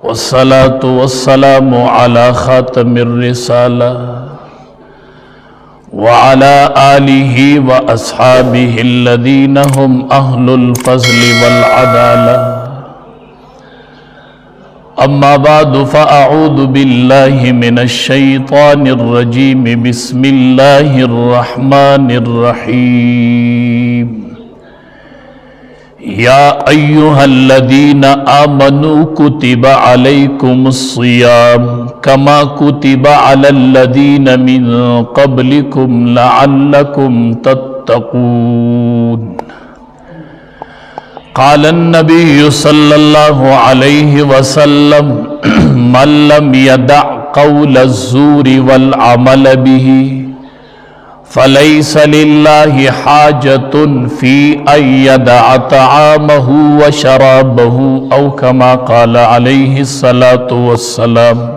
والصلاة والسلام على خاتم الرسالة وعلى آله وأصحابه الذين هم أهل الفضل والعدالة أما بعد فأعوذ بالله من الشيطان الرجيم بسم الله الرحمن الرحيم يا أيها الذين آمنوا كتب عليكم الصيام كما كتب على الذين من قبلكم لعلكم تتقون قال النبي صلى الله عليه وسلم من لم يدع قول الزور والعمل به فليس لله حاجة في أن يدع طعامه وشرابه أو كما قال عليه الصلاة والسلام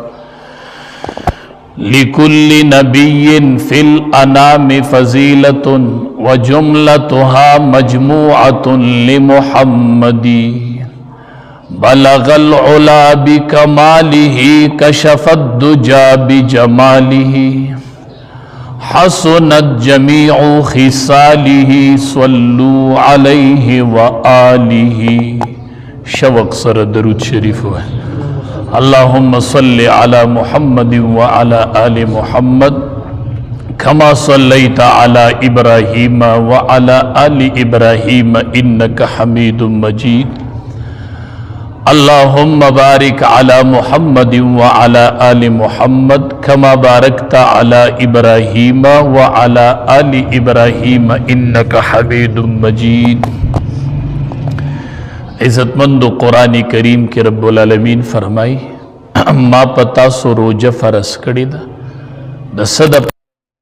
لكل نبي في الأنام فضيلة وجملتها مجموعة لمحمد بلغ العلا بكماله كشف الدجى بجماله حسنت جميع خصاله صلوا عليه وآله شوق سر درود شریف ہے اللهم صل على محمد وعلى آل محمد كما صليت على إبراهيم وعلى آل إبراهيم إنك حميد مجيد اللهم بارك على محمد وعلى آل محمد كما باركت على إبراهيم وعلى آل إبراهيم إنك حميد مجيد عزت مند قرآن کریم کے رب العالمین فرمائی ما پتا سو روجہ فرض کری دا صد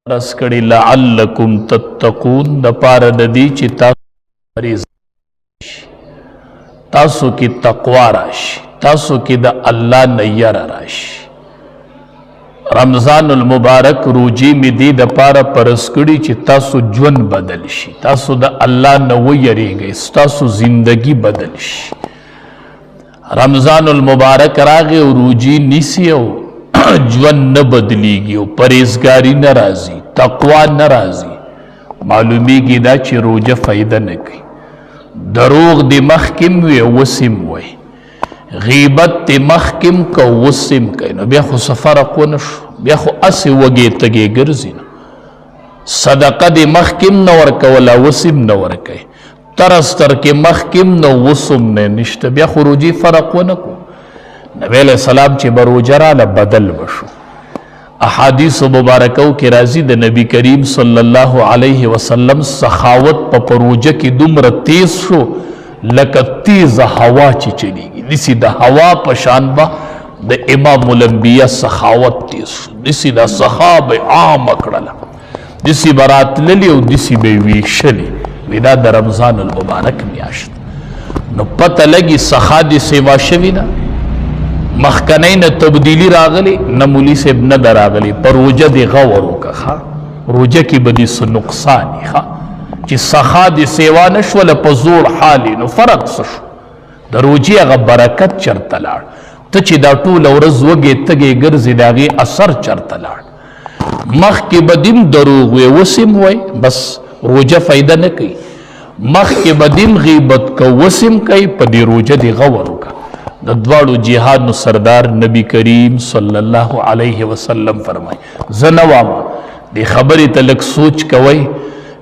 فرض کری لعلکم تتقون دا پار ددی چی تاسو کی تقوی راشی تاسو کی دا اللہ نیر راشی رمضان المبارک روجی می دی دا پارا پرسکڑی چی تاسو جون بدل شی تاسو دا اللہ نو یری گئی تاسو زندگی بدل شی رمضان المبارک راگے و روجی نیسی و جون نبدلی گی و پریزگاری نرازی تقوی نرازی معلومی گی دا چی روجہ فائدہ نکی دروغ دی مخکم وی وسم وی غیبت دی مخکم کا وسم کئی نو بیا خو سفر اقونشو بیا خو اسی وگی تگی گرزی نو صدقہ دی مخکم نور کولا وسم نور کئی ترستر کی مخکم نو وسم نے نشتا بیا خو روجی فرق ونکو نبی علیہ السلام چی بروجرہ لبدل بشو احادیث مبارکو کی رازی دا نبی کریم صلی اللہ علیہ وسلم سخاوت پا پروجہ کی دمر تیز شو لکا تیز ہوا چی چلی گی نسی دا ہوا پشان با دا امام الانبیاء سخاوت تیز شو نسی دا صحاب عام اکڑلا نسی برات للی و نسی بیویشلی ویدا دا رمضان المبارک میاشت نو پتہ لگی سخا دی سیوا شوی دا مخکنین تبدیلی راغلی نمولی سے ابن در راغلی پر روجہ دی غورو کا خواہ روجہ کی بدی سو نقصانی خواہ چی سخا دی سیوانش والا پزور حالی نو فرق سشو در روجی اگا برکت چرتلار تا چی دا طول ورز وگی تگی گرزی داغی اثر چرتلار مخ کی بدیم دروغ وی وسم وی بس روجہ فائدہ نکی مخ کی بدیم غیبت کا وسم کئی پا دی روجہ دی غورو کا دوارو جہاد نو سردار نبی کریم صلی اللہ علیہ وسلم فرمائی زنواما دی خبری تلک سوچ کوئی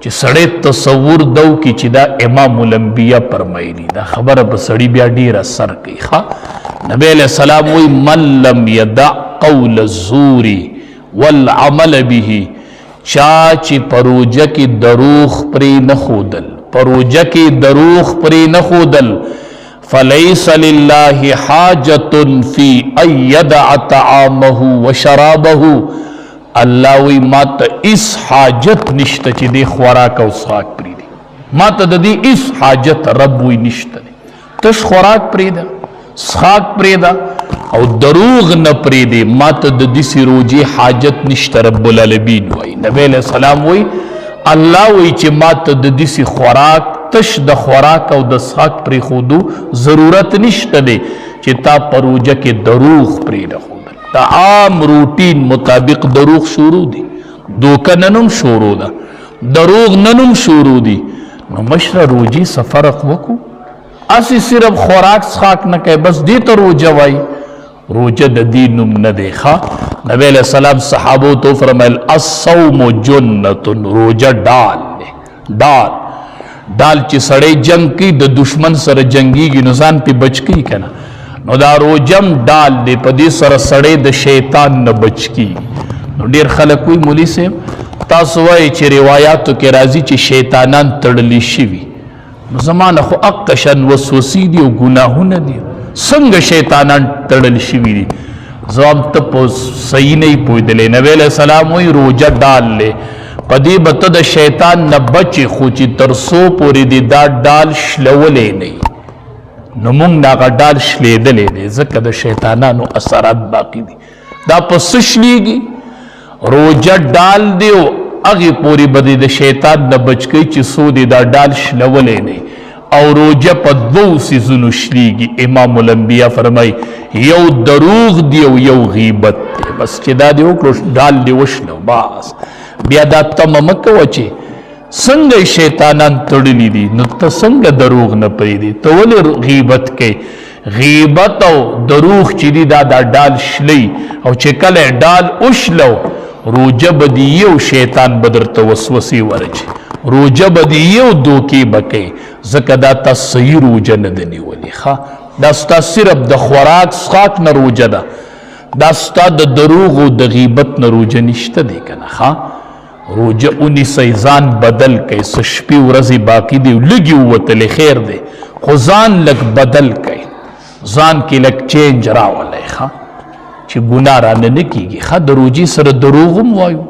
چی سڑے تصور دو کی چی دا امام الانبیاء فرمائی لی دا خبر بسڑی بیا دیر سر کی خواہ نبی علیہ السلام وی من لم یدع قول الزوری والعمل به چاچی پروجہ کی دروخ پری نخودل پروجہ کی دروخ پری نخودل فَلَيْسَ لِلَّهِ حَاجَةٌ فِي أَن يَدَعَ طَعَامَهُ وَشَرَابَهُ اللہ وی ماتا اس حاجت نشتا چی دے خوراک و سخاک پریدی ماتا دی اس حاجت رب وی نشتا دے تش خوراک پریدا سخاک پریدا او دروغ نپریدی ماتا دی سی روجی حاجت نشتا رب العالمین وی نبی علیہ السلام وی اللہ وی چی ماتا دی سی خوراک تش د خوراک او د څښاک پرېښودو ضرورت نشته دی چې تا په روژه کې دروغ پرېنښودل. د عام روټین مطابق دروغ شروع دي، دوکه نن هم شروع ده، دروغ نن هم شروع دي. نو مشره روژې څه فرق وکړو؟ اسی صرف خوراک څښاک نه کوي بس دې ته روژه وایي. روژه د دې نوم نه دی ښه. نبی علیہ السلام صحابو ته فرمایل الصوم جنة، روژه ډال دی. ډال چې سړی جنگ کوي د دشمن سره جنگیږي نو ځان پې بچ کوي که نه، نو دا روژه هم ډال دی، په دې سره سړی د شیطان نه بچ کیږي. نو ډېر خلک وایي مولي صاحب تاسو وایي چې روایاتو کې راځي چې شیطانان تړلی شوي، نو زما نه خو اقشن وسوسې دي او ګناهونه دي، څنګه شیطانان تړل شوي دي؟ جواب ته په صحیح نه پوهېدلی. نبی علیہ السلام وایي روژه ډال دی، په دې به ته د شیطان نه بچې، خو چې تر څو پورې دې دا ډال شلولی نه وي نو موږ د هغه ډال شلېدلی دی، ځکه د شیطانانو اثرات باقي دي. دا په څه شلېږي؟ روژه ډال دی او هغې پورې به دې د شیطان نه بچ کوي چې څو دې دا ډال شلولی نه او روژه په دوو څیزونو شلېږي. امام الانبیا فرمایي یو دروغ دی او یو غیبت دی. بس چې دا دې وکړو ډال دې وشلو بس، بیا دا تمه مه کوه چې څنګه شیطانان تړلی دي نو ته څنګه دروغ نه پرېږدې، ته ولې غیبت کوې؟ غیبت او دروغ چې دي دا ډال شلی او چې کله ډال وشلو روژه به دي یو شیطان به درته وسوسې ورچي، روژه به دي یو دوکې به کوي، ځکه دا تا صحیح روژه نه ده نیولې. ښه دا ستا صرف د خوراک څښاک نه روژه ده، دا ستا د دروغ او د غیبت نه روژه نشته دی که نه. ښه روژه ونیسئ، ځان بدل کوئ، څه شپې ورځې باقي دي لږې ووتلې خیر دی، خو ځان لږ بدل کوئ، ځان کې لږ چینج راولئ ښه چې ګناه رانه نه کېږي. ښه د روژې سره دروغ هم وایو،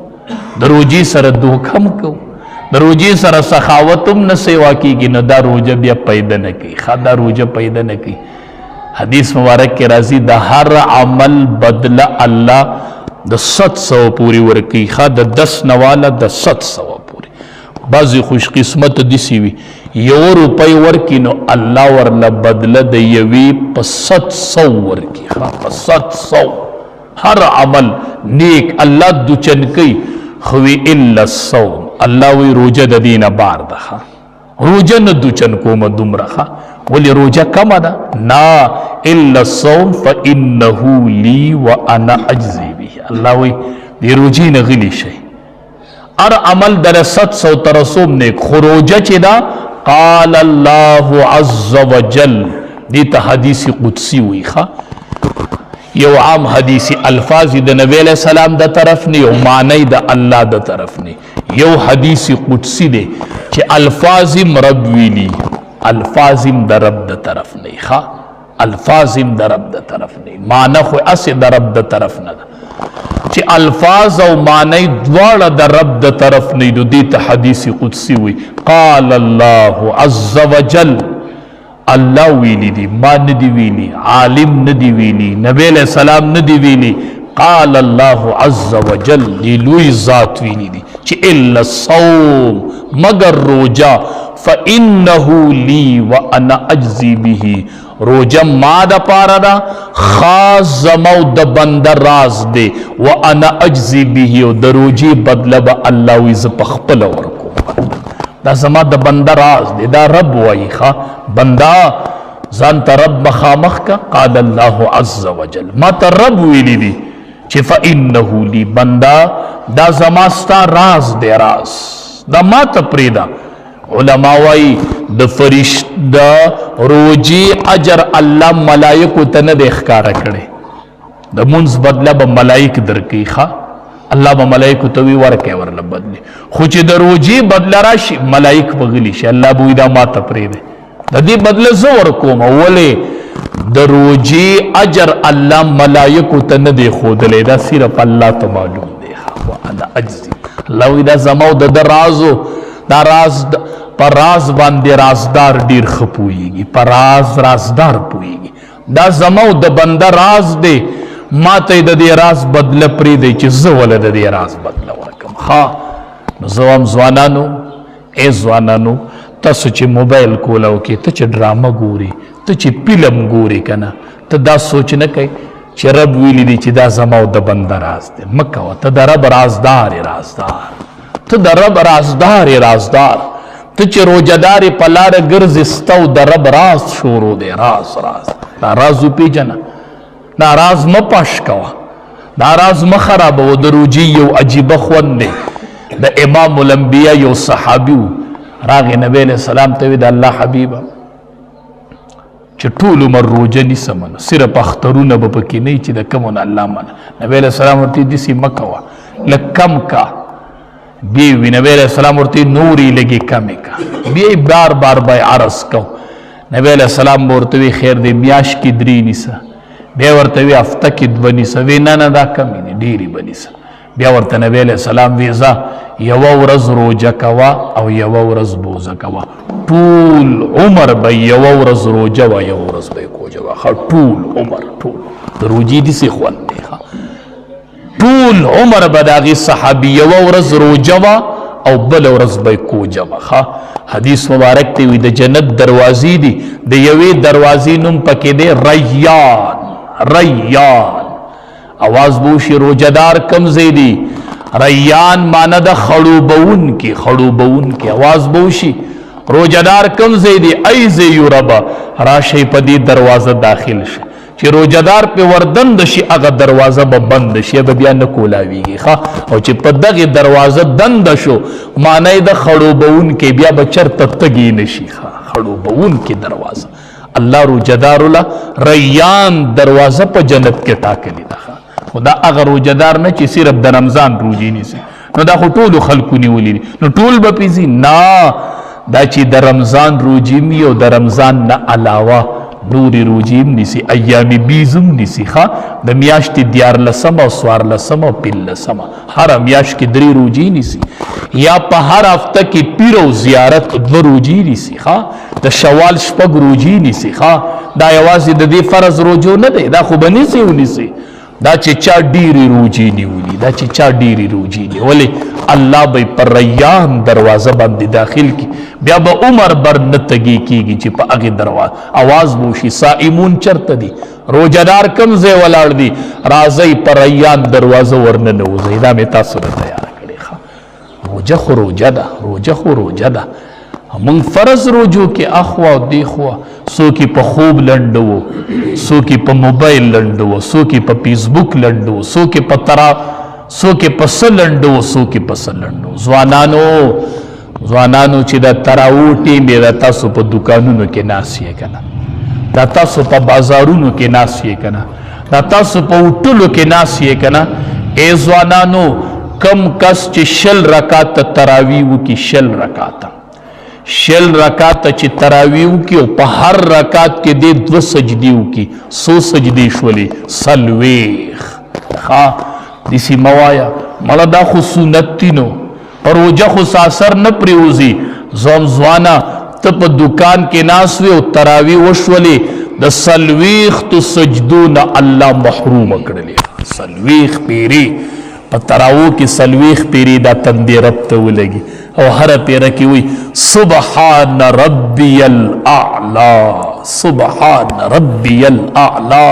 د روژې سره دوکه هم کوو، د روژې سره سخاوت هم نه سیوا کېږي، نو دا روژه بیا پیدا نه کوي. ښه دا روژه پیدا نه کوي. حدیث مبارک کې راځي د هر عمل بدله الله د 700 پورې ورکوي. ښه د 10 نه واله د 700 پورې. بعضې خوش قسمت داسې وي 1 روپۍ ورکړي نو الله ورله بدله د 1 په 700 ورکړي. ښه په 700 هر عمل نیک الله دوچن کوي، خو الا الصوم الله وی روژه د دې نه بار ده. روژه نه دوچن کومه دومره. ښه ولې روژه کمه ده؟ نه الا الصوم فانه لی وانا اجزی به. الله وی دې روژې نه غلی شئ، هر عمل در 700 ترسوم نیک، خو روژه چې ده قال الله عز وجل دې ته حدیث قدسی وی. ښه یو عام حدیثی الفاظ د نبی علیہ السلام د طرف نه، یو معنی د الله د طرف نه. یو حدیث قدسی دی چې الفاظم رب ویلی، الفاظم د رب د طرف نه. ښه الفاظم د رب د طرف نه، معنی خو اسې د رب د طرف نه ده چې الفاظ او معنی دواړه د رب د طرف نه دي. دې ته حدیث قدسی وی. قال الله عز وجل الله ویلی دی، ما ندی ویلی، عالم ندی ویلی، نبی علیہ السلام ندی ویلی، قال الله عز وجل دی لوی ذات ویلی دی چې الا الصوم مگر روجہ فانه لی وانا اجزی به. روجہ ما دا پارا دا خاص زمو د بند راز دی وانا اجزی به، او د روجی بدله به الله وی ز پخپل ورکو. دا زما د بنده راز دی، دا رب وایي. ښه بندا ځان ته رب مخامخ کا. قال الله عز وجل ما ته رب ویلی دی چې فانه لی، بندا دا زما ستا راز دی، راز دا ما ته پرېږده. علما وایي د فرشت د روجې اجر الله ملایکو ته نه دی ښکاره کړی، د منځ بدله به ملایک درکوي. ښه الله به ملائکو ته وی ورکه ورله بدلی، خو چې د روجې بدله راشي ملائک به غلی شي، الله به وی دا ما ته پرېږدی، د دې بدله زه ورکوم. ولې د روجې اجر الله ملائکو ته نه دی ښودلی، دا صرف الله ته معلوم دی. وانا اجزي الله وی دا زما او د رازو، دا راز په راز باندې رازدار ډیر ښه پوهېږي، په راز رازدار پوهېږي. دا زما او د بنده راز دی، ما ته د دې راز بدله پرېږدئ چې زه وله د دې راز بدله ورکړم. ښه نو زه وایم ځوانانو، ای ځوانانو تاسو چې موبایل کولاو کې ته چې ډرامه ګوري ته چې فلم ګوري کنه ته دا سوچ نه کوي چې رب ویلی دی چې دا زما او د بنده راز دی مکه وا ته د رب رازدار ته د رب رازدار ته چې روجدار په لاره ګرځې ستو د رب راز شروع دی راز دا راز وپېژنه دا راز مه پاش کوه دا راز مه خرابوه د روجي یو عجیبه خوند دی د امام الانبیا یو صحابي و راغی نبی علیہ السلام ته وی د الله حبیبه چې ټول عمر روجه نیسم نو صرف اخترونه به پکې نه چې د کومو نه الله منه نبی علیہ السلام ورته داسې مه کوه لږ کم کا بیا وی نبی علیہ السلام ورته نورې لږې کمې کا بیا بار به عرض کو نبی علیہ السلام به ورته وی خیر دی میاشت کې 3 نیسه بیا ورته وی هفته کې 2 نیسه وی نه دا کمې دي ډېرې به نیسه بیا ورته نبی علیہ السلام ویزا یوه ورځ روجه کوه او یوه ورځ بوزه کوه ټول عمر به یوه ورځ روجه وه یوه ورځ به یې کوجه وه ټول عمر ټول د روجې داسې خوند دی ټول عمر به د هغې صحابي یوه ورځ روجه وه او بله ورځ به یې کوجه وه حدیث مبارک دی وي د جنت دروازې دي د یوې دروازې نوم پکې دی ریان आवाज بوشی روجدار کم زیدی ریان مانا دا خڑوبون کی आवाज بوشی روجدار کم زیدی ایزی یو ربا راشی پا دی دروازه داخل شی چی روجدار پی وردند شی اگا دروازه با بند شی بیا نکولاویگی او چی پا دغی دروازه دند شو مانای دا خڑوبون کی بیا بچر تتگی نشی خڑوبون کی دروازه اللہ روجدارو ریان دروازه پا جنت کے ٹاکلی دا خدا اگر روجدار نه چې صرف د رمضان روجی نیسي نو دا خو ټولو خلکو نیولي نو ټول به پیځي نه دا چې د رمضان روجی می او د رمضان نه علاوه نورې روجی نیسي ایامي بیزم نیسي د میاشتې 14 او 14 او 15 هر میاشت کې 3 روجی نیسي یا په هر هفته کې پیر او زیارت 2 روجی نیسي د شوال 6 روجی نیسي دا یوازې د دې فرض روجو نه دی دا خو به نیسي دا چې چا ډیری روجی نیولی ولی الله به پر ریان دروازه باندې داخل کی بیا به عمر بر نتگی کیږي چې په هغه دروازه आवाज بوشي صائمون چرته دي روجدار کم ځای ولاړ دي راځي پر ریان دروازه ورننه وځي دا مې تاسو ته تیار کړی روجه خو روجه ده من فرض روجو کې اخوا او دیخوا سو کې په خوب لنډو سو کې په موبایل لنډو سو کې په فیسبوک لنډو سو کې په ترا سو کې په سلنډو سو کې په سلنډو ځوانانو چې د تراو ټیم د تاسو په دکانونو کې ناسیه کنه دا تاسو په بازارونو کې ناسیه کنه دا تاسو په هوټلو کې ناسیه کنه ای ځوانانو کم کس چې 10 رکعات تراویح وکي 10 رکعات چې تراویح وکي او په هر رکعت کې د 2 سجدي وکي 100 سجدي شولې سلويخ دسی موایا مړه دا خو سنت دي نو روجه خو اثر نه پریوزي زوانه ته په دکان کې ناس وي او تراویح وشولې د سلويخ تو سجدون الله محروم کړلې سلويخ پیری په تراو کې سلويخ پیری دا تندې رب ته ولګي او هر پیره کې وي سبحان ربي الاعلى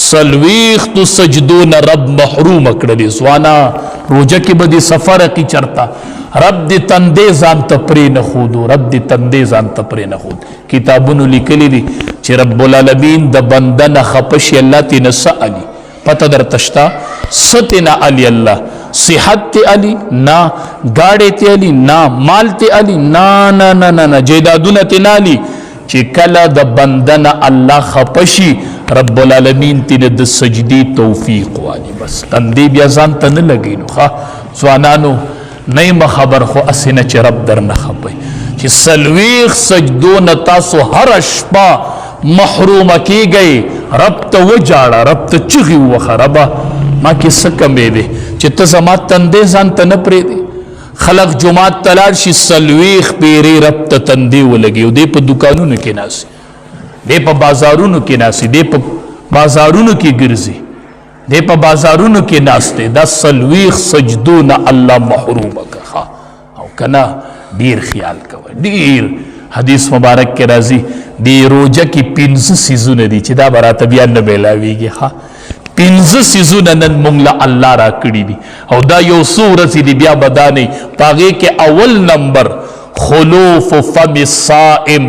سلويخ تو سجدون رب محروم کړلې ځوانا روزه کې به دې سفر کی چرتا رب دې تندې ځان ته پرې نه خود کتابونو لیکلي دي چې رب العالمین د بندنه خپش الله تی نسالي پته درتشتا ستنا علی الله صحت تی علی نا گاڑی تی علی نا مال تی علی نا جیدادون تی نالی چی کلا د بندن اللہ خپشی رب العالمین تی د سجدی توفیق والی بس تندی بیا زانتا نلگینو سوانانو نیم خبر خو اسینا چی رب در نخبی چی سلویخ سجدون تاسو هر شپا محروم کی گئی رب تا وجاڑا رب تا چغی وخربا ما کی سکمے دے چی تزمات تندے زانتا نپرے دے خلق جماعت تلار شی سلویخ پیری رب تا تندے ولگی دے پا دکانونو کی ناسی دے پا بازارونو کی ناسی دے پا بازارونو کی گرزی دے پا بازارونو کی ناستے دا سلویخ سجدون اللہ محروم کا او کنا دیر خیال کوئی ډیر حدیث مبارک کې راځي دی روزه کې 15 سیزونه دي چې دا براته بیا نه میلاویږي. ها 15 سیزونه نن مونږ له الله را کړي دي او دا یو څو ورځې دي بیا به دا نه پاغې کې اول نمبر خلوف فم الصائم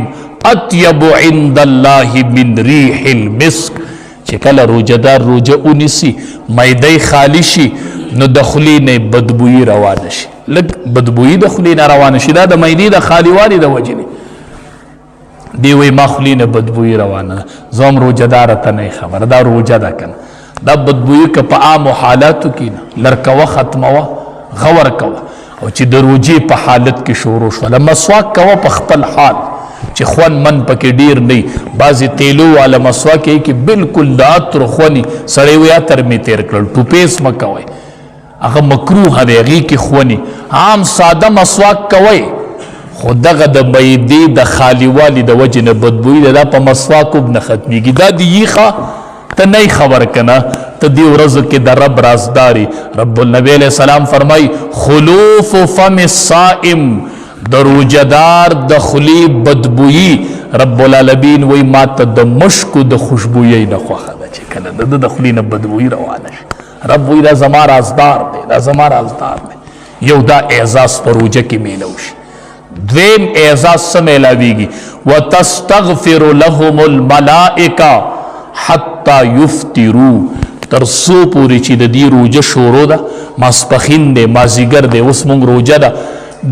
اطیب عند الله من ریح المسک. چې کله روزهدار روزه ونیسي معده خالی شي نو د خولې نه بدبویي روانه شي. لږ بدبویي د خولې نه روانه شي دا د معدې د خالیوالي د وجې نه دی وی ما خولې نه بدبویي روانه زه هم روزهداره ته نه خبر دا روزه ده که نه دا بدبویي که په عامو حالاتو کې نه لر کوه ختموه غور کوه او چې د روزې په حالت کې شروع شوله مسواک کوه په خپل حال چې خوند من پکې ډیر نه بعضې تیلو والا مسواک یې کې بلکل د عطر خوني سړی وی عطر مې تیر کړل ټوپیس مه کوئ هغه مکروه دی هغې کې خوني عام ساده مسواک کوئ خو دغه د معدې د خالیوالي د وجې نه بدبویي ده دا په مسواک هم نه ختمیږي دا د یخه ته نه خبر کنه ته دی ورځو کې د رب رازداري. رب النبی علیہ السلام فرمای خلوف فم الصائم د روزهدار د خولې بدبویي رب العالمین وی ما ته د مشکو د خوشبویۍ نه خوښه ده چې کله د خولې نه بدبویي روانه شي. رب وی دا زما رازدار دی دا زما رازدار دی. یو دا اعزاز په روزه کې میلو شي. دویم اعزاز څه میلاویږي وتستغفر لهم الملائکه حتی یفطروا تر څو پورې چې د دې روزه شروع ده ماسپښین دی مازدیګر دی اوس مونږ روزه ده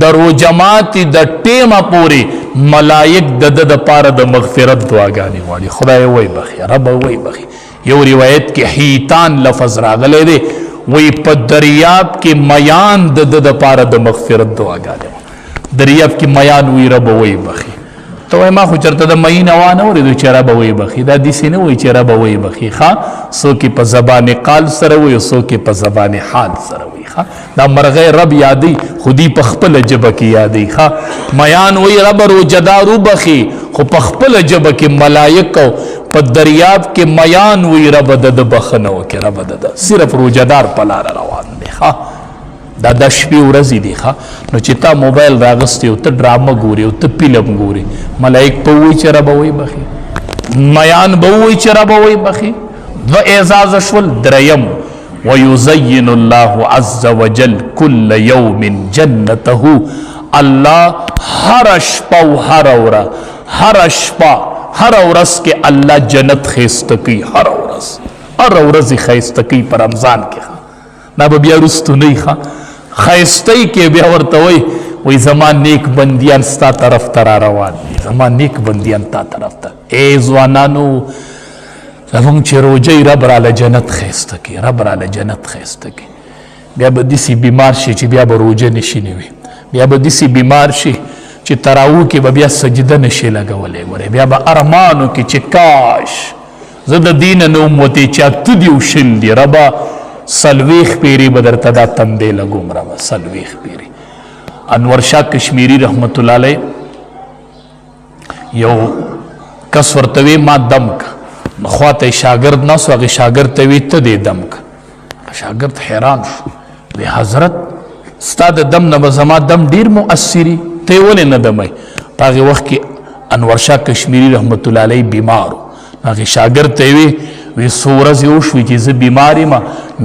د روزه ماتې د ټیمه پورې ملایک د ده دپاره د مغفرت دعاګانې غواړي خدای وی بخي رب وی بخي. یو روایت کې حیتان لفظ راغلی دی وی په دریاب کې میان د ده دپاره د مغفرت دعاګانې دریاب کې میان وی رب وی بخي. ته وای ما خو چرته د مئی نه وانه اورېدو چې رب وی بخي دا داسې نه وایي چې رب وی بخي ښه څوک یې په زبان قال سره وایي او څوک یې په زبان حال سره وایي ښه دا مرغۍ رب یادوي خو دوی په خپله ژبه کې یادوي ښه میان وایي رب روزهدار وبخي خو په خپله ژبه کې ملایکو په دریاب کې میان وایي رب د ده بخښنه وکړي رب د ده صرف روزهدار په لاره روان دی ښه دا د شپې ورځې دي ښه نو چې تا موبایل راغستی او ته ډرامه ګورې او ته فلم ګورې ملایک به ووایي چې ربه وی بخي میان به ووایي چې ربه وی بخي. دوه اعزاز شول. دریم ویزین الله عز وجل کل یوم جنته الله هر شپه او هر شپه هر ورځ کې الله جنت ښایسته کوي هر ورځ یې ښایسته کوي په رمضان کې دا به بیا رستو نه ښه خیستی کې بیا ورته وی زما نیک بندیان ستا طرف ته را روان دي زما نیک بندیان تا طرف ته. ای ځوانانو زمونږ چې روژه رب راله جنت ښایسته کړي رب راله جنت ښایسته کړي. بیا به داسې بیمار شي چې بیا به روژه نشي نیوي بیا به داسې بیمار شي چې تراوو کې به بیا سجده نشي لګولی ګورې بیا به ارمانو کې چې کاش زه د دینه نه وم وتې چې اته دي او شل دي ربه سلویخ پیری بدرته دا تندې لګوم ربه سلویخ پیری. انور شاه کشمیری رحمت الله علیه یو کس ورته وی ما دم که نو خواته شاګرد ناستو هغې شاګرد ته وی ته دې دم که شاګرد حیران شو وی حضرت ستا د دم نه به زما دم ډېر مؤثري ته یې ولې نه دمی په هغې وخت کې انور شاه کشمیری رحمت الله علیه بیمار و هغې شاګرد ته وی وی څو ورځې وشوې چې زه بیمار یم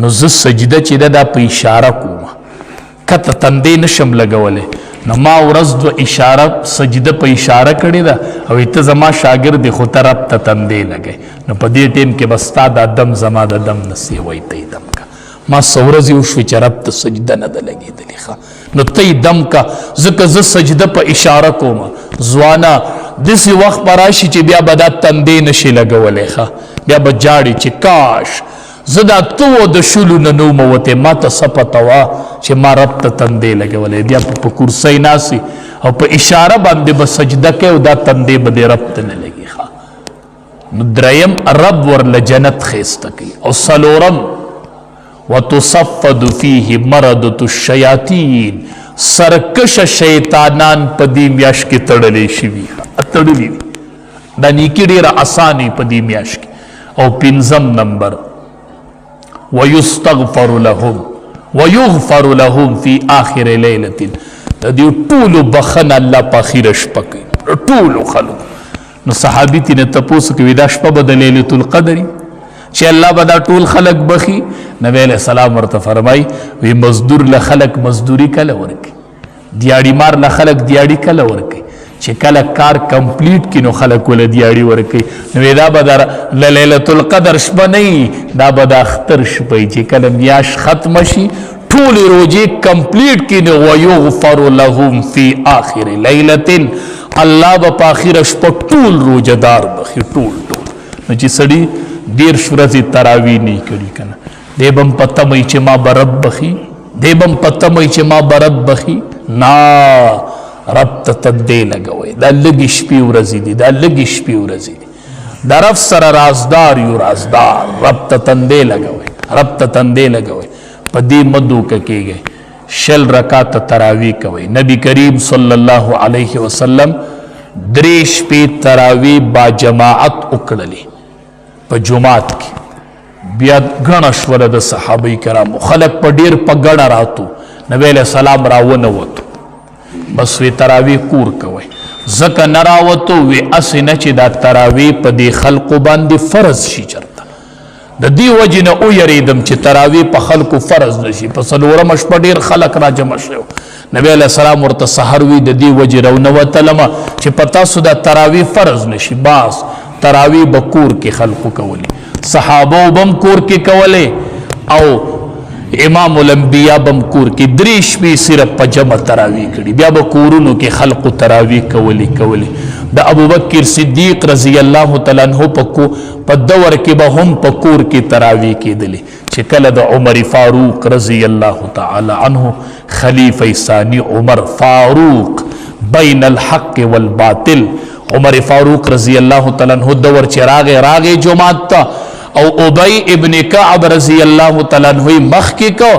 نو زه سجده چې ده دا په اشاره کوم کته تندې نشم لګولی نو ما ورځ دوه اشاره سجده په اشاره کړې ده او ته زما شاګرد خو ته رب ته تندې لګئ نو په دې ټیم کې به ستا دا دم زما د دم نه سیوی ته یې دم که ما څو ورځې وشوې چې رب ته سجده نه ده لګېدلې ښه نو ته یې دم که ځکه زه سجده په اشاره کوم ځوانه داسې وخت به راشي چې بیا به دا تندې نشي لګولی ښه بیا به جاړي چې کاش زه دا تو د شلو نه نو موتې ما ته څه پته وه چې ما رب ته تندې لګولی بیا په کرسۍ ناستې او په اشاره باندې به سجده کوي او دا تندې به دې رب ته نه لګي ښه نو دریم رب ورله جنت ښایسته کوي او څلورم وتصفد فیه مردة الشیاطین سرکشه شیطانان په دې میاشت کې تړلی شوي تړلي وي دا نیکي ډېره اسانه په دې میاشت کې. او پنځم نمبر ویستغفر لهم ویغفر لهم فی آخر لیلة د دې ټولو بخنه الله په اخره شپه کوي ټولو خلکو. نو صحابي تینه تپوس کوي دا شپه به د لیلة القدر چې الله به دا ټول خلق بخي. نبی علیہ السلام ورته فرمای وی مزدور له خلق مزدوری کله ورکي، دیاړي مار له خلق دیاړي کله ورکي، چې کله کار کمپلیټ کینو خلق ول دیاړي ورکي. نو دا به در لیلة القدر شپه نه، دا به د اختر شپه چې کله میاش ختم شي ټول روزي کمپلیټ کینو ويغفر لهم فی آخر لیلة، الله به په اخره شپه ټول روزدار بخي ټول. نو چې سړي دیر شورزی تراوی نہیں کری کنا دے بم پتمئی چه ما برب بخی، دے بم پتمئی چه ما برب بخی نا رب تتدے لگوئے. دا لگی شپی ورزی دی، دا لگی شپی ورزی دی، دا رب سر رازدار یو رازدار رب تتندے لگوئے، رب تتندے لگوئے. پا دی مدو ککی گئے شل رکات تراوی کوئے. نبی کریم صلی اللہ علیہ وسلم دریش پی تراوی با جماعت اکڑلی په جماعت کې. بیا غڼه شوله د صحابه کرامو، خلک په ډیر په غڼه راتو. نبی علیہ السلام راونه وتو، بس وی تراوی کور کوي. ځکه نه راوتو وی اسې نه چې دا تراوی په دې خلقو باندې فرض شي. چرته د دې وجې نه ویریدم چې تراوی په خلقو فرض نشي. په څلورمه شپه ډیر خلک را جمع شو. نبی علیہ السلام ورته سحر وی د دې وجې راونه وتلمه چې په تاسو دا تراوی فرض نشي. باس تراوی بکور کی خلقو کولی، صحابو بم کور کی کولی او امام الانبیاء بم کور کی. دریش بھی صرف پا جمع تراوی کری، بیا بکورونو کی خلقو تراوی کولی. دا ابو بکر صدیق رضی اللہ تعالیٰ عنہ پا دور کی با ہم پا کور کی تراوی کی دلی. چکل دا عمر فاروق رضی اللہ تعالیٰ عنہ خلیفہ ثانی عمر فاروق بین الحق والباطل. عمر فاروق رضی اللہ تعالیٰ عنہ دور چی راغے جماعت تا او عبی ابن کعب رضی اللہ تعالیٰ عنہ مخ کی کو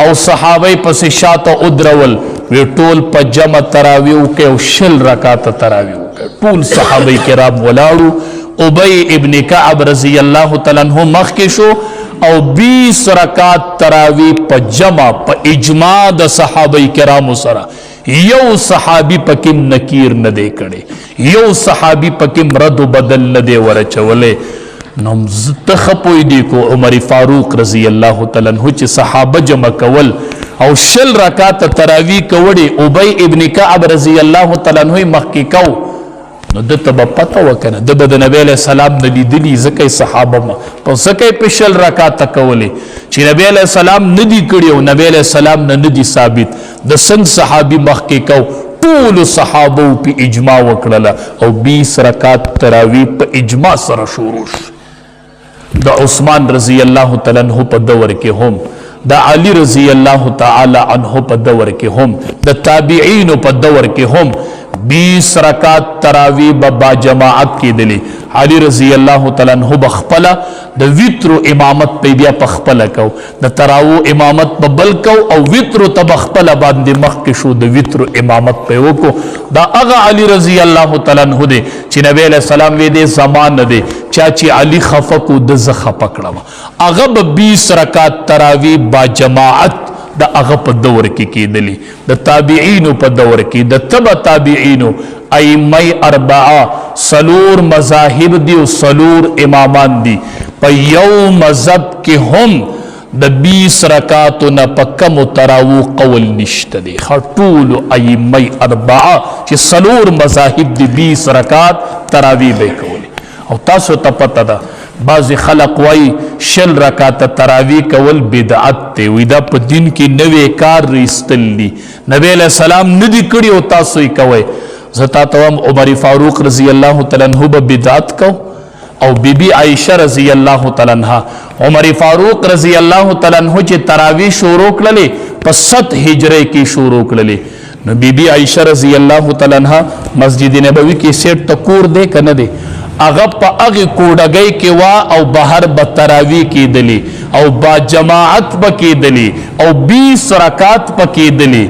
او صحابی پس شاعت ادرول وی ٹول پا جمع تراویو کے او شل رکات تراویو کے ٹول صحابی کرام ولاڑو. عبی ابن کعب رضی اللہ تعالیٰ عنہ مخ کی شو او 20 رکات تراوی پا جمع پا اجماع دا صحابی کرام سرا. یو صحابی پکم نکیر ندے کڑے، یو صحابی پکم رد و بدل ندے ورچولے. نم تخپوئی دیکھو عمر فاروق رضی اللہ تعالیٰ عنہ چی صحابہ جمع کول او شل رکات تراوی کوڑے عبی ابن کعب رضی اللہ تعالیٰ عنہ مخی کو. نو دتا با پتا وکنا دبا دا نبی علیہ السلام نلی دلی زکی صحابہ ما پس زکی پی شل رکات کولے چی نبی علیہ السلام ندی کڑی و نبی علیہ السلام ندی ثابت. دا سنگ صحابی مخی کو طول صحابو پی اجماع وکڑلا او 20 رکات تراوی پی اجماع سر شروش. دا عثمان رضی اللہ تعالیٰ عنہ پا دور کے ہم، دا علی رضی اللہ تعالیٰ عنہ پا دور کے ہم، دا تابعین پا دور کے ہم 20 رکات تراوی با جماعت کی دلی. علی رضی اللہ تعالیٰ عنہ بخپلا دا وطر امامت پہ بیا پخپلا کو، دا تراو امامت پہ بل کو او وطر تبخپلا باندے مخ کشو دا وطر امامت پہ وکو. دا اغا علی رضی اللہ تعالیٰ عنہ دے چی نبی علیہ السلام وی دے زمان دے چاچی علی خفکو دا زخ پکڑا اغب 20 رکات تراوی با جماعت دا اغب دور کی دلی. دا تابعینو پا دور کی دا تبا تابعینو ایمی اربعہ سلور مذاہب دی و سلور امامان دی پا یو مذہب کے ہم دا 20 رکاتو نا پا کم تراو قول نشت دی. خطول ایمی اربعہ چی سلور مذاہب دی 20 رکات تراوی بے کولی. او تاسو تا پتا دا بعض خلق وائی شل رکات تراوی کول بدعت تے وی دا پا دن کی نوے کار ریستل لی نبی علیہ السلام ندی کڑی او تاسوی کوئے. زتا توام عمر فاروق رضی اللہ تعالیٰ عنہ با بدعت کو او بی بی عائشہ رضی اللہ تعالیٰ عنہ. عمر فاروق رضی اللہ تعالیٰ عنہ چی تراوی شوروک للے پس 7 ہجرے کی شوروک للے. نو بی بی عائشہ رضی اللہ تعالیٰ عنہ مسجد نبوی کی سیٹ تکور دے کن دے اغب پا اغی کوڑگئی کے وا او بہر بتراوی کی دلی او با جماعت با کی دلی او 20 رکات پا کی دلی.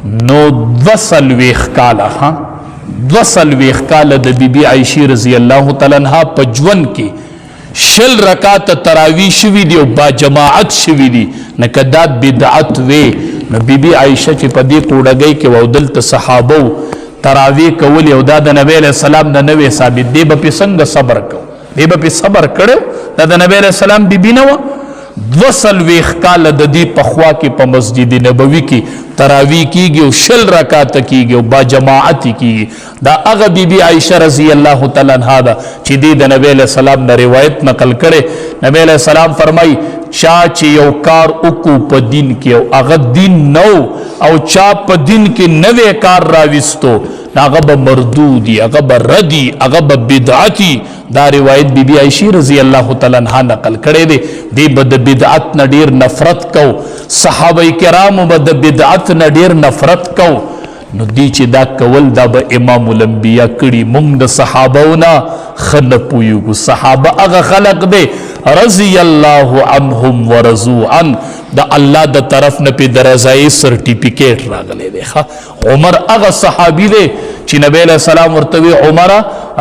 نو 2 ویخ کالا ہاں 2 ویخ کالا دا بی بی عائشی رضی اللہ تعالیٰ عنہ پا جون کی شل رکات تراوی شوی دی او با جماعت شوی دی نکداد بدعت وے. نو بیبي عایشه چې په دې کوډګۍ کې و دلته صحابه تراوی کول او دا د نبی علیہ السلام نه نوې ثابت دی به په څنګه صبر کو دی به په صبر کړو دا د نبی علیہ السلام بیبي نه و 240 کال د دې پخوا کې په مسجد نبوي کې تراوی کیږي او 10 رکعات کیږي او با جماعت کیږي دا هغه بیبي عائشه رضی الله تعالی عنها دا چې د نبی علیہ السلام نه روایت نقل کړي نبی علیہ السلام فرمای چا چې یو کار وکړو په دین کې او هغه دین نو او چا په دین کې نوې کار راوستو هغه به مردودي هغه به ردي هغه به بدعتي دا روایت بیبي عائشه رضی الله تعالی عنها نقل کړي دي به د بدعت نه ډیر نفرت کو صحابه کرام به د بدعت نه ډیر نفرت کو نو دی چې دا کول دا به امام الانبیاء کړي مونږ د صحابهونه خنه پویو صحابه هغه خلق دی رضی الله عنهم ورضوا عن دا الله د طرف نه په درجه سرټیفیکیټ راغلی دی عمر هغه صحابي دی چې نبی علیہ السلام ورته عمر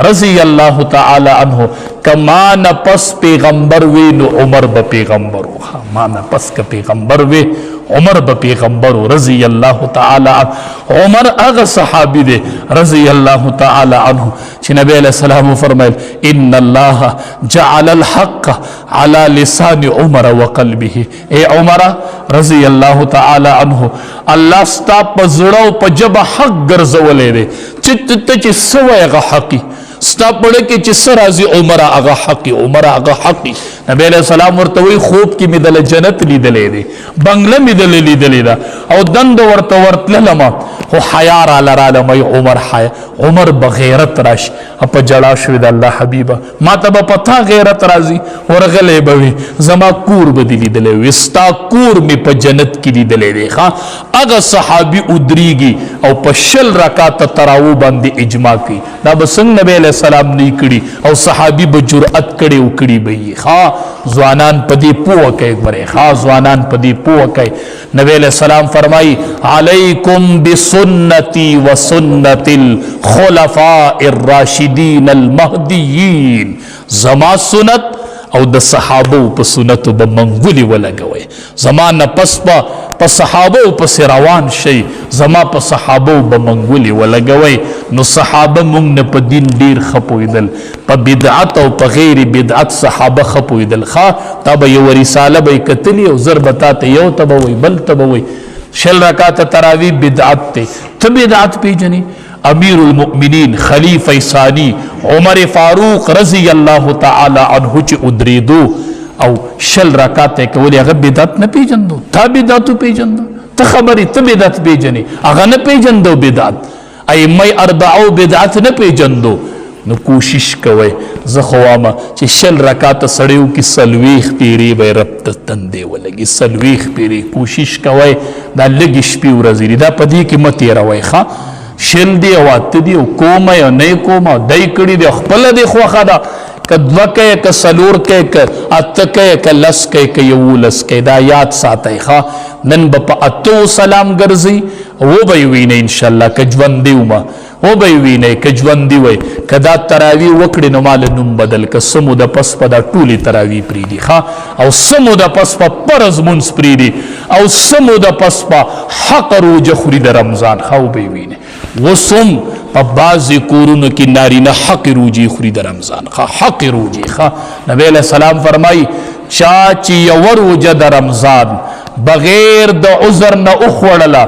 رضی الله تعالی عنه کما نه پس پیغمبر وی نو عمر به پیغمبر ما نه پس که پیغمبر وی عمر به پیغمبر رضی الله تعالی عنه عمر هغه صحابي دی رضی الله تعالی عنه چې نبی علیہ السلام فرمایل ان الله جعل الحق على لسان عمر وقلبه اے عمر رضی الله تعالی عنه الله ستا په زړه او په جبه حق ګرځولې دی چې سوی هغه حقي ستا پړه کې چې سر راځي عمر هغه حقي عمر هغه حقي نبی علیہ السلام ورته وی خوب کې مې د جنت لیدلې دی بنگله مې لیدلې ده او دند ورته ورتللم خو حیا را لراله مې عمر حیا عمر بغیرت راش په جړا شو د الله حبیبه ما ته به پتا غیرت راځي ورغلې به وي زما کور به لیدلې وي ستا کور مې په جنت کې لیدلې دی هغه صحابي ودریږي او په 10 رکعات تراوی باندې اجماع کوي دا به څنګه نبی علیہ السلام نه کړي او صحابي به جرأت کړي او کړي به ځوانان په دې پوه کوي غره ځوانان په دې پوه کوي نبی علیہ السلام فرمایي علیکم بسنتی وسنت الخلفاء الراشدین المهدیین زما سنت او د صحابه په سنتو به منګولي ولګوي زما نه پس په صحابه پس روان شي زما په صحابه به منګولي ولګوي نو صحابه مونږ نه په دین ډیر خپویدل په بدعت او په غیر بدعت صحابه خپویدل تا به یو رساله به کتلی او ضربتا ته یو ته وي بل ته وي 10 رکعات تراوی بدعت ته بدعت پیجنی امیر المؤمنین خلیفہ ثانی عمر فاروق رضی الله تعالی عنہ چې ادریدو او 10 رکعات کولی هغه بدعت نه پیجندو تا بدعت پیجندو ته خبرې ته بدعت پیجنې هغه نه پیجندو بدعت ائمه اربعو بدعت نه پیجندو نو کوشش کوئ زه خو وایم چې 10 رکعات سړیو کې سلويخ پیری به رب ته تندې ولګي سلويخ پیری کوشش کوئ دا لږ شپې ورځې دا پدې کې مت تیروي شل دی او اته دی او کومه یا نه کومه دای کړي دی خپل دی خوخه دا کدوکه ک سلور کې اتکه ک لس کې یولس کې دا یاد ساتي نن په اتو سلام ګرځي و به وینه ان شاء الله ک ژوند دیوما و به وینه ک ژوند دی وای کدا تراوی وکړي نو مال نوم بدل ک سمو د پس په دا ټولي تراوی پری دی او سمو د پس په پرز منس پری دی او سمو د پس په حق روزه خوري د رمضان خو به وینه وسم په بعض کورونو کې نارینه حق روزي خوري د رمضان حق روزي نبی علیہ السلام فرمای چا چې یو روزه د رمضان بغیر د عذر نه اخوړله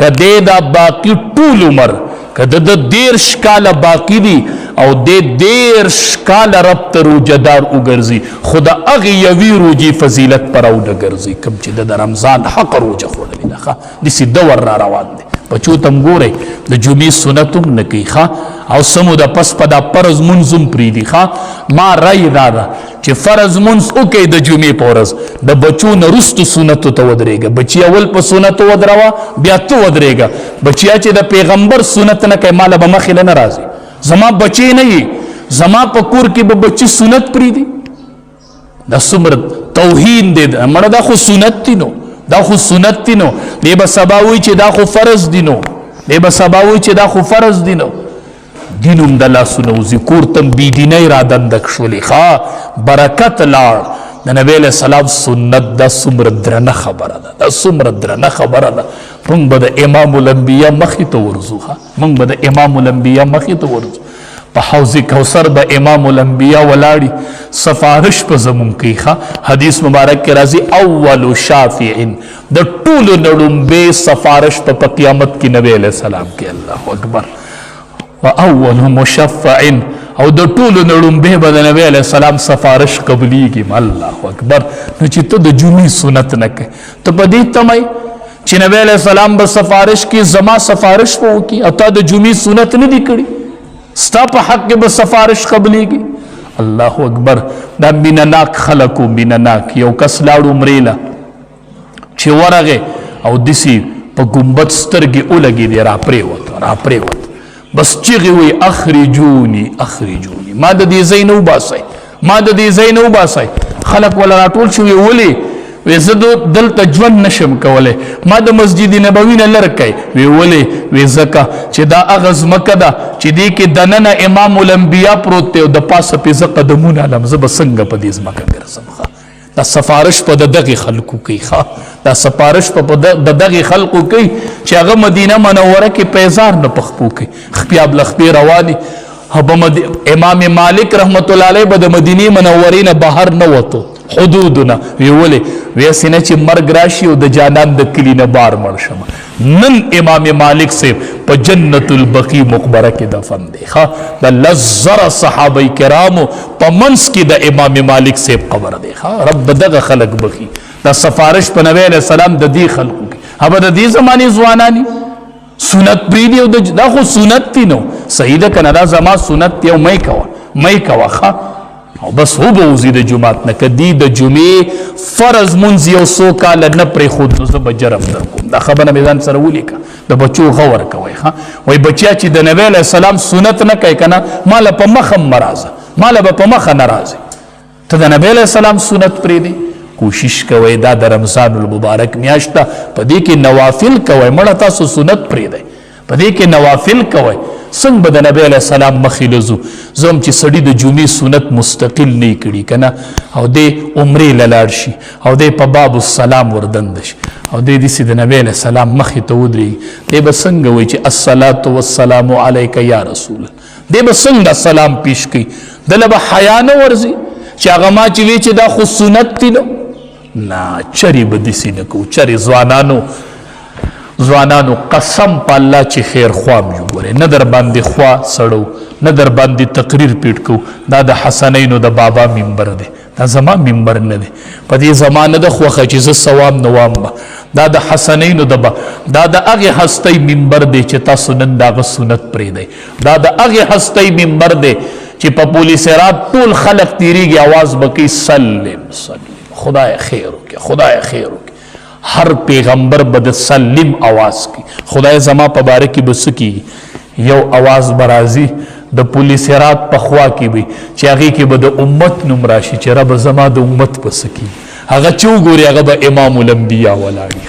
کده دا باقی ټول عمر کده د 10 کاله باقی دي او د 10 کاله رب ته روزدار وګرځي خدا هغه یوي روزي فضیلت پر او د ګرځي کوم چې د رمضان حق روزه خورلې ده د سي دور را روان دي بچو تم ګوره د جمعې سنتم نکي او سمو د پس په دا فرض منظم پری دي ما رای دادا چې فرض منظ اوکې د جمعې پورز د بچو نه رستو سنتو ته ودرېګا بچي اول په سنتو ودروا بیا ته ودرېګا بچیا چې د پیغمبر سنت نه کوي مال به مخله نه راځي زما بچي نه یي زما په کور کې به بچي سنت پری دي د سمر توهین دي مړه دا خو سنت دي نو دا خو سنت دي نو دی به سباوي چې دا خو فرض دي نو دی به سباوي چې دا خو فرض دي نو دینم د لاسونو ذکر تم بی دیني را دندک شولې برکت لاړ د نبی علیہ السلام سنت دا څومره درنه خبره ده، دا څومره درنه خبره ده. موږ به د امام الانبیا مخې ته ورځو، موږ به د امام الانبیا مخې ته ورځو. په حوض کوثر به امام الانبیا ولاړي سفارش په زمون کوي. حدیث مبارک کې راځي اول شافع، د ټولو نه لومبې سفارش په قیامت کې نبی علیہ السلام کې. الله اکبر. و اول مشفع، او د ټولو نه لومبې به د نبی علیہ السلام سفارش قبلیږي. الله اکبر. نو چې ته د جمعې سنت نه کوي، ته په دې تمه چې نبی علیہ السلام به سفارش کې زما سفارش به وکړي، او تا د جمعې سنت نه دي کړي، ستا په حق کې به سفارش قبلیږي. الله اکبر. دا مینناک خلقو مینناک. یو کس لاړو عمرې له چې ورغې او داسې په ګمبد سترګې ولګېدې، راپرېوت بس چغې وی اخرجوني اخرجوني، ما د دې ځای نه وباسئ، ما د دې ځای نه وباسئ. خلق ولا راټول شوي، ولې؟ وی زه دلته ژوند نشم کولی، ما د مسجد نبوي نه لرې کئ. وی ولې؟ وی ځکه چې دا هغه ځمکه ده چې دې کې دننه امام الانبیا پروت دی او د پاسه پې زه قدمونه علم، زه به څنګه په دې ځمکه ګرځم. دا سفارش په د دغې خلکو کوي. دا سفارش په د دغې خلکو کوي چې هغه مدینه منوره کې پیزار نه پخپو کوي، خپیا بلخپې رواني. امام مالک رحمت الله علیه به د مدینې منورې نه بهر نه وتو حدودونه. وی ولې؟ وی هسې نه چې مرګ راشي او د جانان د کلي نه بار مړ شم. نن امام مالک صاحب په جنت البقیع مقبره کې دفن دی. د لزره صحابه کرامو په منځ کې د امام مالک صاحب قبر دی. رب دغه خلق بخي. دا سفارش په نبی علیہ السلام د دې خلقو کې. هغه د دې زمانې ځوانانی سنت پریدي، او دا خو سنت دی نو صحیح ده کنه، دا زما سنت دی او مې کوه او بس هو به وځي د جمعات نه. که دی د جمعې فرض منځ یو څو کاله نه پرېښود نو زه به جرم در کوم. دا خبره مې ځان سره ولیکه. د بچو غور کوئ. وایي بچیا چې د نبی علیہ السلام سنت نه کوي که نه، ماله په مخه م مرازه، ماله به په مخه نه راځي. ته د نبی علیہ السلام سنت پرېږدې. کوشش کوئ دا د رمضان المبارک میاشت ده، په دې کې نوافل کوئ. مړه تاسو سنت پرېږدئ، په دې کې نوافل کوئ. څنګه به د نبی علیہ السلام مخې له ځو؟ زه هم چې سړي د جمعې سنت مستقل نه کړي که نه، او دی عمرې له لاړ شي او دی په باب السلام وردنده شي او دی داسې د نبی علیہ السلام مخې ته ودرېږي، دی به څنګه وایي چې الصلاة والسلام علیک یا رسول الله؟ دی به څنګه سلام پیش کوي؟ دله به حیا نه ورځي چې هغه ما چې وی چې دا خو سنت دی نو؟ نه، چرې به داسې نه کوو. چرې ځوانانو قسم په الله چې خیر خوام یو. ګورئ نه در باندې خوا سړو، نه در باندې تقریر پیټ کو. دا د حسنینو د بابا منبر دی، دا زما منبر نه دی. په دې زما نه ده خوښه چې زه سوام نه وام به. دا د حسنینو دا د هغې هستۍ منبر دی چې تاسو نن د هغه سنت پرېږدئ. دا د هغې هستۍ منبر دی چې په پولیس رات ټول خلق تیریږي، اواز به کوي سلم سلم، خدای خیر وکړي، خدای خیر وکړي. هر پیغمبر به د سلم آواز کی. خدای زما په باره کې به څه کیږي؟ یو آواز به راځي د پولیس رات په خوا کې وي چې هغې کې به د امت نوم راشي چې رب زما د امت په څه کیږي. هغه چې وګوري هغه به امام الانبیا ولاړي.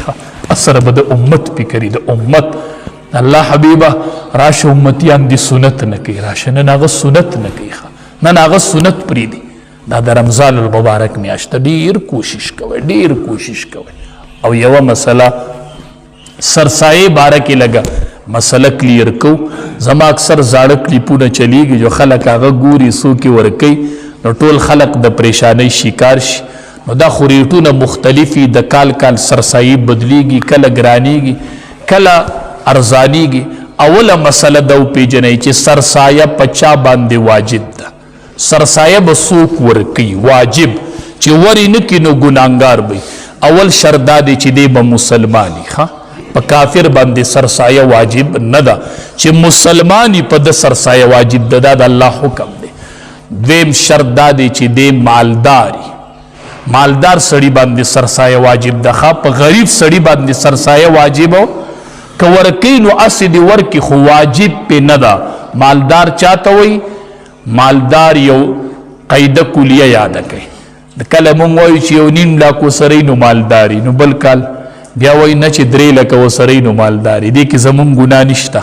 اثر به د امت فکري، د امت. الله حبیبه راشه امتیان دي سنت نه کوي، راشه نن هغه سنت نه کوي، نن هغه سنت پرېږدي. دا د رمضان المبارک میاشت ډېر کوشش کوئ، ډېر کوشش کوئ. او یوه مسله سرسایې باره کې لږه مسله کلیر کو. زما اکثر زاړه کلیپونه چلیږي جو خلک هغه ګوري، څوک یې ورکوي، نو ټول خلک د پریشانۍ شکار شي. نو دا خو ریټونه مختلفي، د کال کال سرسایې بدلیږي، کله ګرانیږي کله ارزانیږي. اوله مسله دا وپېژنئ چې سرسایه په چا باندې واجب ده. سرسایه به څوک ورکوي؟ واجب چې ورې نه کړي نو ګناهګار به. اول شرط دا دی چې دی به مسلمانی. په کافر باندې سرسایه واجب نه ده، چې مسلمانی په د سرسایه واجب ده. دا د الله حکم دی. دویم شرط دا دی چې دی مالداری، مالدار سړي باندې سرسایه واجب ده. په غریب سړي باندې سرسایه واجب که ورکوي نو هسې دې ورکړي، خو واجب پې نه ده. مالدار چاته وایي؟ مالدار یو قاعده کلیه یاده کوي. کله مونږ وایو چې یو 9 لاک وسرئ نو مالداري، نو بل کال بیا وایي نه چې 3 لکه وسرئ نو مالداري. دې کې زمونږ ګناه نشته.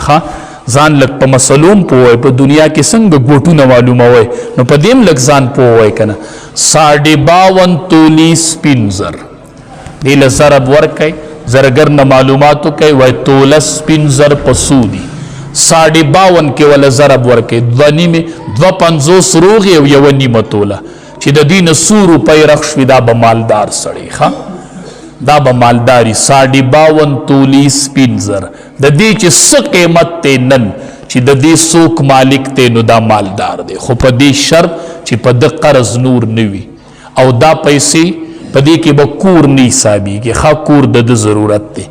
ځان لږ په مسلوم پوهوئ په دنیا کې څنګه ګوټونه معلوموئ نو په دې هم لږ ځان پوهوئ که نه 52 تولي سپین زر دې له ضرب ورکئ زرګر نه معلوماتو کوي وایي توله سپین زر په څو دي 52 کې وله ضرب ورکئ 2.50 روغې او 1 نیمه توله چې د دې نه 100 روپۍ رخ شوي دا به مالدار سړی ښه دا به مالداري 52 تولی سپین زر د دې چې څه قیمت دی نن چې د دې څوک مالک دی نو دا مالدار دی خو په دې شرط چې په ده قرض نور نه وي او دا پیسې په دې کې به کور نه حسابېږي ښه کور د ده ضرورت دی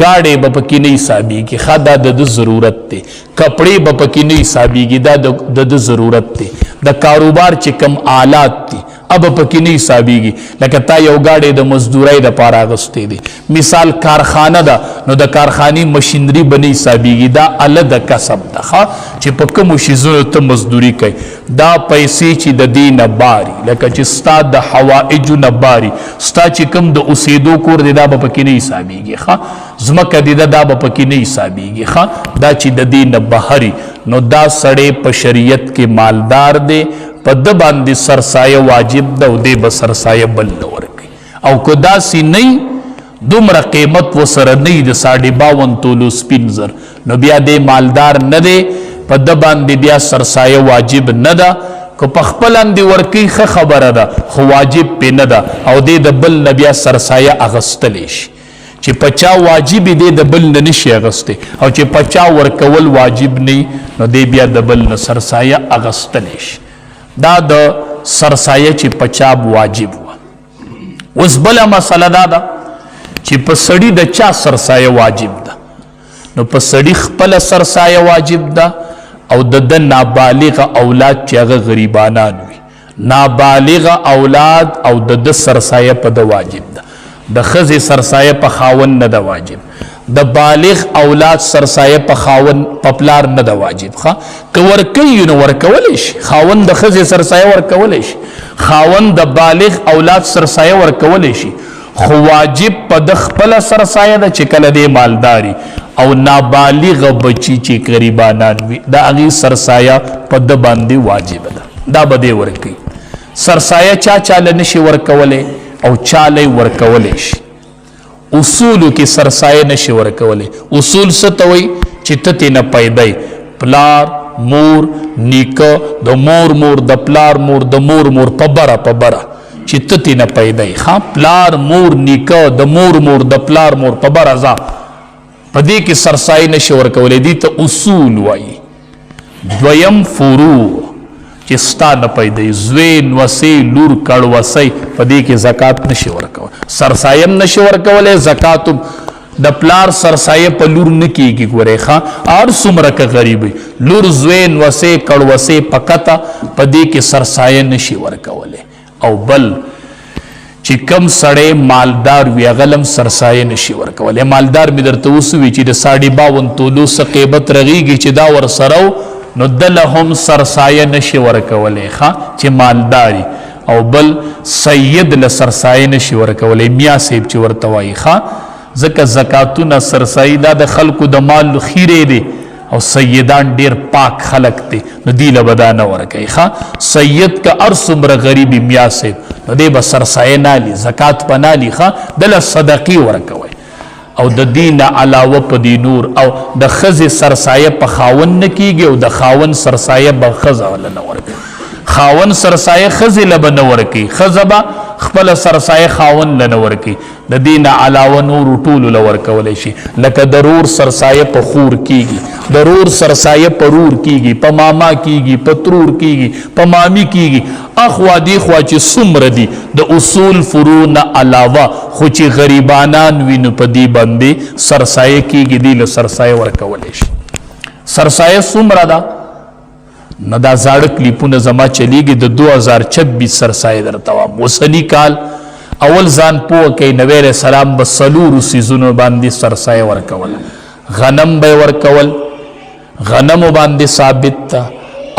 ګاډی به پکې نه حسابېږي ښه دا د ده ضرورت دی کپړې به پکې نه حسابېږي دا د ده ضرورت دی د کاروبار چې کم آلات دي اب پکې نه حسابېږي لکه تا یو ګاډی د مزدورۍ دپاره اخیستی دی مثال کارخانه ده نو د کارخانې مشینري به نه حسابېږي دا اله د کسب ده ښه چې په کومو شیزونو ته مزدوري کوي دا پیسې چې د دې نه باري لکه چې ستا د حوائجو نه باري ستا چې کوم د اوسېدو کور دی دا به پکې نه حسابېږي ښه ځمکه دی دا به پکې نه حسابېږي ښه دا چې د دې نه بهري نو دا سړی په شریعت کې مالدار دی په ده باندې سرسایه واجب ده او دی به سرسایه بل نه ورکوي او که داسې نه دومره قیمت ورسره نه وي د 52 تولو سپین زر نو بیا دی مالدار نه دی په ده باندې بیا سرسایه واجب نه ده که په خپل اندې ورکوي ښه خبره ده خو واجب پې نه ده او دی د بل نه بیا سرسایه اخیستلی شي چې په چا واجب دی د بل نه نشي اخیستی او چې په چا ورکول واجب نه نو دی بیا د بل نه سرسایه اخیستلی شي دا د سرسایه چې په چا واجب وه اوس بله مسله دا ده چې په سړي د چا سرسایه واجب ده نو په سړي خپله سرسایه واجب ده او د ده نابالغه اولاد چې هغه غریبانان وي نابالغه اولاد او د ده سرسایه په ده واجب ده د ښځې سرسایه په خاوند نه ده واجب د بالغ اولاد سرسایه په خاوند په پلار نه ده واجب ښه که ورکوي نو ورکولی شي خاوند د ښځې سرسایه ورکولی شي خاوند د بالغ اولاد سرسایه ورکولی شي خو واجب په د خپله سرسایه ده چې کله دی مالداري او نابالغه بچي چې غریبانان وي د هغې سرسایه په ده باندې واجب ده دا به دی ورکوي سرسایه چا چاله نشي ورکولی او چاله ورکولی شي اصولو کې سرسایه نشي ورکولی اصول څه ته وایي چې ته ترې نه پیدای پلار مور نیکه د مور مور د پلار مور د مور مور په بره چې ته ترې نه پیدای ښه پلار مور نیکه د مور مور د پلار مور په بره ځه په دې کې سرسایه نشي ورکولی دې ته اصول وایي دویم فروع چې ستا نه پیدای زوی نوسۍ لور کړوسۍ په دې کې زکات نشي ورکولی سرسایه هم نشي ورکولی زکات هم د پلار سرسایه په لور نه کېږي ګورئ ښه هر څومره که غریب وي لور زوی نوسۍ کړوسۍ په کته په دې کې سرسایه نشي ورکولی او بل چې کم سړی مالدار وي هغه هم سرسایه نشي ورکولی مالدار مې درته اوس وي چې د 52 تولو څه قیمت رغېږي چې دا ورسره نو دله هم سرسایه نشي ورکولی ښه چې مالداري او بل سید له سرسایه نشي ورکولی میا صاحب چې ورته وایي ښه ځکه زکاتونه سرسایي دا د خلکو د مال خیرې دی او سیدان ډیر پاک خلق دی نو دی له به دا نه ورکوي ښه سید که هر څومره غریبي میا صاحب نو دی به سرسایه نالي زکات به نالي ښه دله صدقې ورکوئ او د دین علاوه په دی نور او د ښځې سرسایه په خاوند نه کیږي او د خاوند سرسایه به ښځه وله نه ورکوي خاوند سرسایه ښځې له به نه ورکوي ښځه به خپله سرسایه خاوند له نه ورکوي د دین علاوه نورو ټولو له ورکولی شي لکه د رور سرسایه په خور کیږي د رور سرسایه په رور کیږي په ماما کیږي په ترور کیږي په مامی کیږي اخوا دی خوا چې څومره دي د اصول فروع نه علاوه خو چې غریبانان وي نو په دې باندې سرسایه کیږي دی له سرسایه ورکولی شي سرسایه څومره ده نو دا زاړه کلیپونه زما چلیږي د 2026 سرسایه درته وایم اوسني کال اول ځان پوه کوي نبی علیه السلام به څلورو څیزونو باندې سرسایه ورکول غنم به ورکول غنمو باندې ثابت ده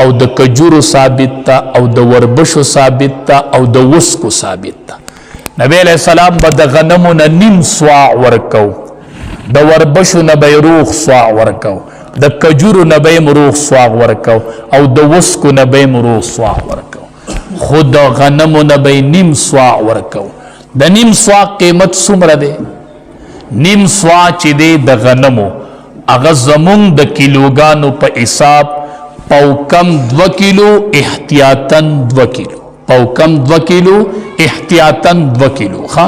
او د کجورو ثابت ده او د وربشو ثابت ده او د وسکو ثابت ده نبی علیه السلام به د غنمو نه نیم سواع ورکو د وربشو نه به روغ سواع ورکو د کجورو نه به یې روغ سواغ ورکو او د وسکو نه به یې روغ سواغ ورکو خو د غنمو نه به یې نیم سواغ ورکو د نیم سواغ قیمت څومره دی نیم سواغ چې دی د غنمو هغه زمونږ د کیلوګانو په حساب پوکم 2 کیلو احتیاطاً 2 کیلو پوکم 2 کیلو احتیاطاً 2 کیلو ښه